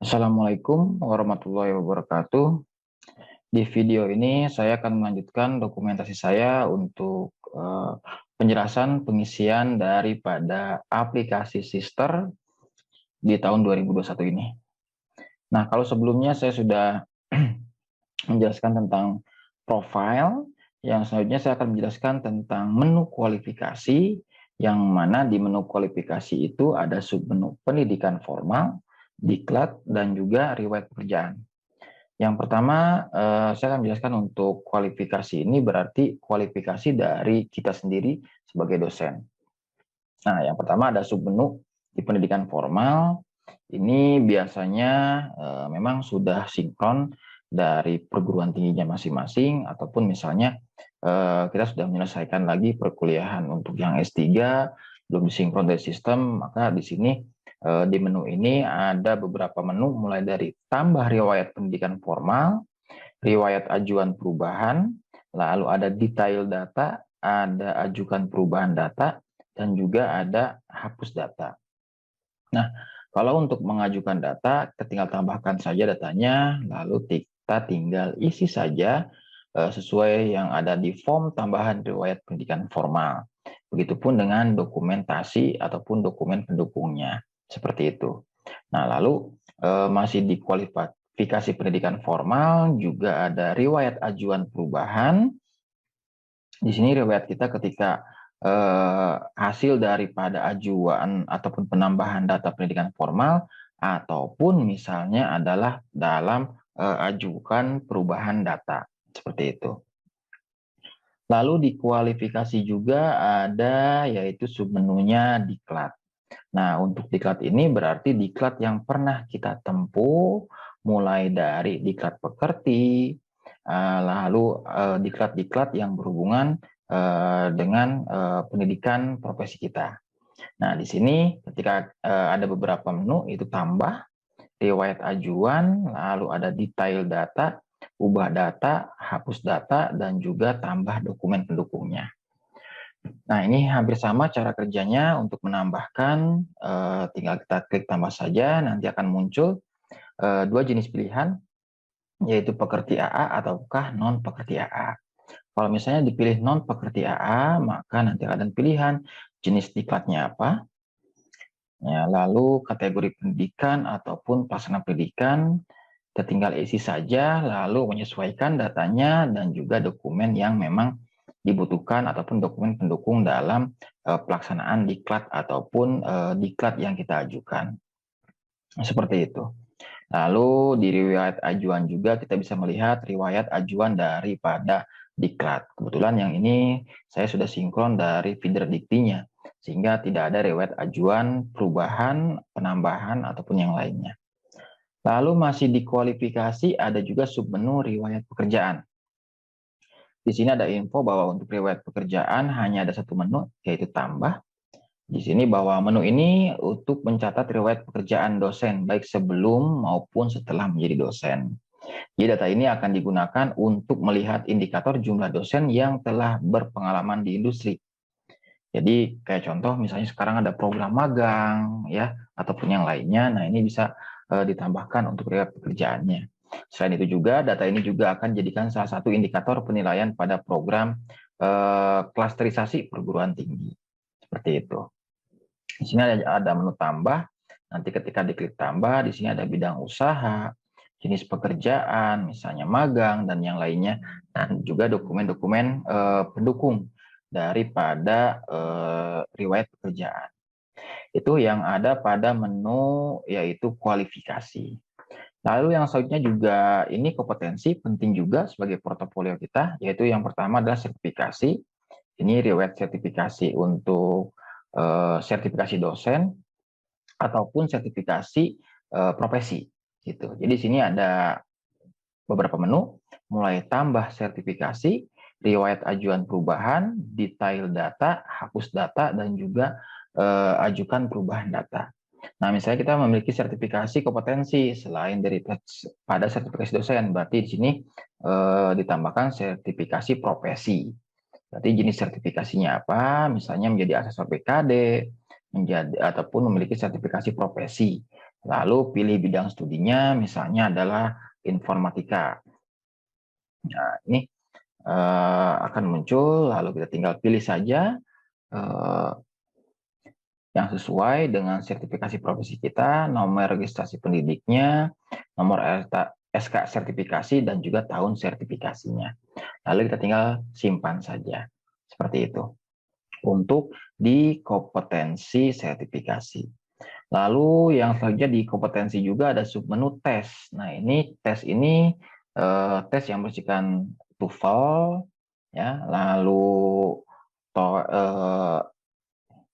Assalamualaikum warahmatullahi wabarakatuh. Di video ini saya akan melanjutkan dokumentasi saya untuk penjelasan pengisian daripada aplikasi Sister di tahun 2021 ini. Nah, kalau sebelumnya saya sudah menjelaskan tentang profile, yang selanjutnya saya akan menjelaskan tentang menu kualifikasi, yang mana di menu kualifikasi itu ada submenu pendidikan formal, diklat, dan juga riwayat pekerjaan. Yang pertama, saya akan menjelaskan untuk kualifikasi ini berarti kualifikasi dari kita sendiri sebagai dosen. Nah, yang pertama ada submenu di pendidikan formal. Ini biasanya memang sudah sinkron dari perguruan tingginya masing-masing, ataupun misalnya kita sudah menyelesaikan lagi perkuliahan untuk yang S3, belum disinkron dari sistem, maka di sini di menu ini ada beberapa menu mulai dari tambah riwayat pendidikan formal, riwayat ajuan perubahan, lalu ada detail data, ada ajukan perubahan data, dan juga ada hapus data. Nah, kalau untuk mengajukan data, kita tinggal tambahkan saja datanya, lalu kita tinggal isi saja sesuai yang ada di form tambahan riwayat pendidikan formal. Begitupun dengan dokumentasi ataupun dokumen pendukungnya, seperti itu. Nah, lalu masih di kualifikasi pendidikan formal juga ada riwayat ajuan perubahan. Di sini riwayat kita ketika hasil daripada ajuan ataupun penambahan data pendidikan formal, ataupun misalnya adalah dalam ajukan perubahan data, seperti itu. Lalu di kualifikasi juga ada yaitu submenunya diklat. Nah, untuk diklat ini berarti diklat yang pernah kita tempuh, mulai dari diklat pekerti, lalu diklat-diklat yang berhubungan dengan pendidikan profesi kita. Nah, di sini ketika ada beberapa menu, itu tambah, riwayat ajuan, lalu ada detail data, ubah data, hapus data, dan juga tambah dokumen pendukungnya. Nah, ini hampir sama cara kerjanya. Untuk menambahkan, tinggal kita klik tambah saja, nanti akan muncul dua jenis pilihan, yaitu pekerti AA ataukah non pekerti AA. Kalau misalnya dipilih non pekerti AA, maka nanti ada pilihan jenis diklatnya apa, ya, lalu kategori pendidikan ataupun pelaksana pendidikan, kita tinggal isi saja, lalu menyesuaikan datanya dan juga dokumen yang memang dibutuhkan ataupun dokumen pendukung dalam pelaksanaan diklat ataupun diklat yang kita ajukan. Seperti itu. Lalu di riwayat ajuan juga kita bisa melihat riwayat ajuan daripada diklat. Kebetulan yang ini saya sudah sinkron dari feeder diktinya, sehingga tidak ada riwayat ajuan perubahan, penambahan, ataupun yang lainnya. Lalu masih di kualifikasi ada juga submenu riwayat pekerjaan. Di sini ada info bahwa untuk riwayat pekerjaan hanya ada satu menu, yaitu tambah. Di sini bahwa menu ini untuk mencatat riwayat pekerjaan dosen, baik sebelum maupun setelah menjadi dosen. Jadi data ini akan digunakan untuk melihat indikator jumlah dosen yang telah berpengalaman di industri. Jadi kayak contoh misalnya sekarang ada program magang ya ataupun yang lainnya. Nah, ini bisa ditambahkan untuk riwayat pekerjaannya. Selain itu juga data ini juga akan dijadikan salah satu indikator penilaian pada program klasterisasi perguruan tinggi. Seperti itu. Di sini ada menu tambah. Nanti ketika diklik tambah, di sini ada bidang usaha, jenis pekerjaan, misalnya magang dan yang lainnya, dan juga dokumen-dokumen pendukung daripada riwayat pekerjaan. Itu yang ada pada menu yaitu kualifikasi. Lalu yang selanjutnya juga ini kompetensi penting juga sebagai portofolio kita, yaitu yang pertama adalah sertifikasi. Ini riwayat sertifikasi untuk sertifikasi dosen ataupun sertifikasi profesi gitu. Jadi di sini ada beberapa menu, mulai tambah sertifikasi, riwayat ajuan perubahan, detail data, hapus data, dan juga ajukan perubahan data. Nah, misalnya kita memiliki sertifikasi kompetensi selain dari pada sertifikasi dosen, berarti di sini ditambahkan sertifikasi profesi. Berarti jenis sertifikasinya apa? Misalnya menjadi asesor PKD, menjadi ataupun memiliki sertifikasi profesi. Lalu pilih bidang studinya, misalnya adalah informatika. Nah, ini akan muncul, lalu kita tinggal pilih saja eh, yang sesuai dengan sertifikasi profesi kita, nomor registrasi pendidiknya, nomor SK sertifikasi, dan juga tahun sertifikasinya. Lalu kita tinggal simpan saja. Seperti itu. Untuk di kompetensi sertifikasi. Lalu yang selanjutnya di kompetensi juga ada submenu tes. Nah, ini tes ini tes yang bersihkan TOEFL, ya, lalu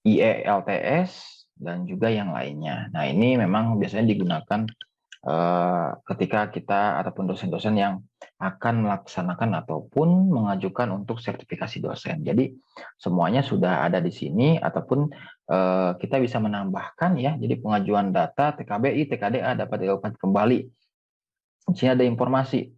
IELTS, dan juga yang lainnya. Nah, ini memang biasanya digunakan ketika kita ataupun dosen-dosen yang akan melaksanakan ataupun mengajukan untuk sertifikasi dosen. Jadi semuanya sudah ada di sini, ataupun kita bisa menambahkan ya. Jadi pengajuan data TKBI, TKDA dapat dilakukan kembali. Di sini ada informasi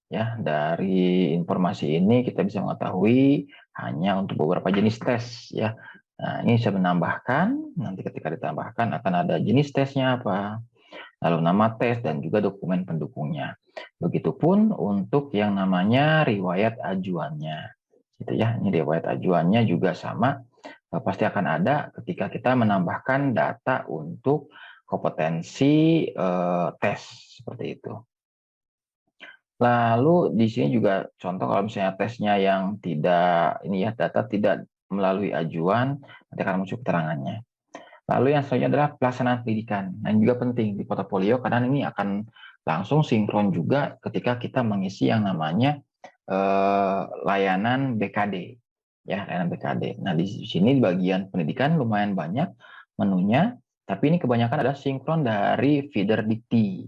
ya. Dari informasi ini kita bisa mengetahui hanya untuk beberapa jenis tes ya. Nah, ini saya menambahkan, nanti ketika ditambahkan akan ada jenis tesnya apa, lalu nama tes, dan juga dokumen pendukungnya. Begitupun untuk yang namanya riwayat ajuannya. Gitu ya. Ini riwayat ajuannya juga sama, pasti akan ada ketika kita menambahkan data untuk kompetensi tes seperti itu. Lalu di sini juga contoh kalau misalnya tesnya yang tidak ini ya, data tidak melalui ajuan, nanti akan muncul keterangannya. Lalu yang selanjutnya adalah pelaksanaan pendidikan. Nah, ini juga penting di portofolio karena ini akan langsung sinkron juga ketika kita mengisi yang namanya layanan BKD. Ya, layanan BKD. Nah, di sini di bagian pendidikan lumayan banyak menunya, tapi ini kebanyakan adalah sinkron dari feeder dikti.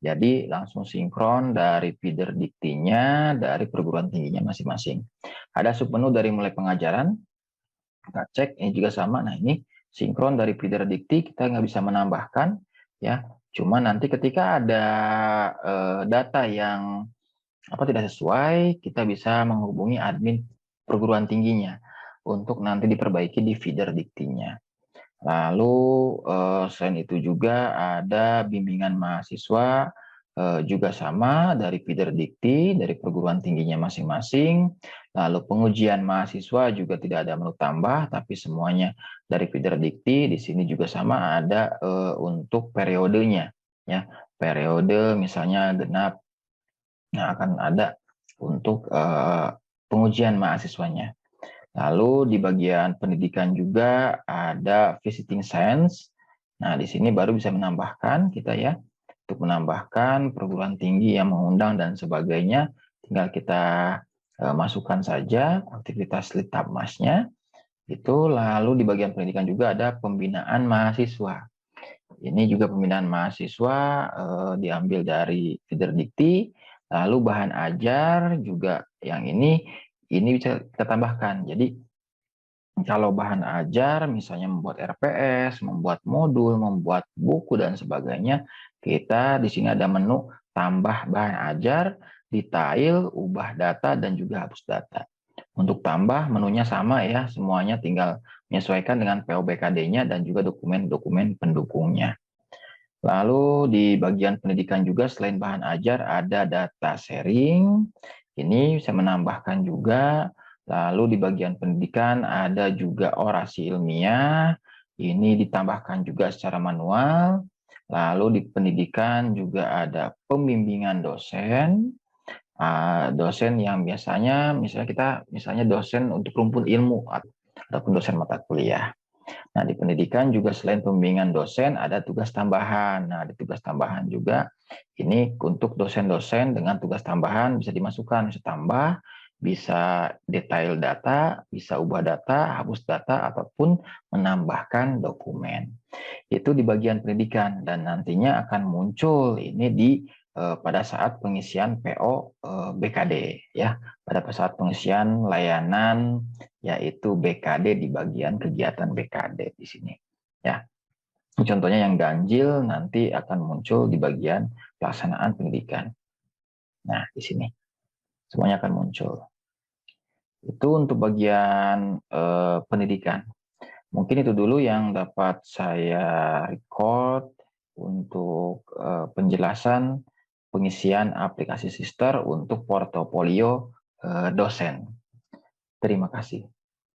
Jadi langsung sinkron dari feeder diktinya, dari perguruan tingginya masing-masing. Ada submenu dari mulai pengajaran, kita cek, ini juga sama. Nah, ini sinkron dari feeder dikti, kita nggak bisa menambahkan, ya. Cuma nanti ketika ada data yang tidak sesuai, kita bisa menghubungi admin perguruan tingginya untuk nanti diperbaiki di feeder diktinya. Lalu selain itu juga ada bimbingan mahasiswa, juga sama dari feeder dikti, dari perguruan tingginya masing-masing. Lalu pengujian mahasiswa juga tidak ada menu tambah, tapi semuanya dari feeder dikti. Di sini juga sama ada untuk periodenya, ya. Periode misalnya genap, nah akan ada untuk pengujian mahasiswanya. Lalu di bagian pendidikan juga ada visiting science. Nah, di sini baru bisa menambahkan kita ya, untuk menambahkan perguruan tinggi yang mengundang dan sebagainya. Tinggal kita masukkan saja aktivitas litbangmasnya. Itu lalu di bagian pendidikan juga ada pembinaan mahasiswa. Ini juga pembinaan mahasiswa diambil dari feeder dikti. Lalu bahan ajar juga yang ini bisa kita tambahkan. Jadi kalau bahan ajar, misalnya membuat RPS, membuat modul, membuat buku, dan sebagainya, kita di sini ada menu tambah bahan ajar, detail, ubah data, dan juga hapus data. Untuk tambah, menunya sama ya, semuanya tinggal menyesuaikan dengan POBKD-nya dan juga dokumen-dokumen pendukungnya. Lalu di bagian pendidikan juga selain bahan ajar ada data sharing. Ini bisa menambahkan juga. Lalu di bagian pendidikan ada juga orasi ilmiah. Ini ditambahkan juga secara manual. Lalu di pendidikan juga ada pembimbingan dosen. Dosen yang biasanya misalnya kita dosen untuk rumpun ilmu ataupun dosen mata kuliah. Nah, di pendidikan juga selain pembimbingan dosen, ada tugas tambahan. Nah, di tugas tambahan juga, ini untuk dosen-dosen dengan tugas tambahan bisa dimasukkan, bisa tambah, bisa detail data, bisa ubah data, hapus data, ataupun menambahkan dokumen. Itu di bagian pendidikan, dan nantinya akan muncul ini di pada saat pengisian PO BKD ya, pada saat pengisian layanan yaitu BKD di bagian kegiatan BKD di sini ya. Contohnya yang ganjil nanti akan muncul di bagian pelaksanaan pendidikan. Nah, di sini semuanya akan muncul. Itu untuk bagian pendidikan. Mungkin itu dulu yang dapat saya record untuk penjelasan pengisian aplikasi Sister untuk portofolio dosen. Terima kasih.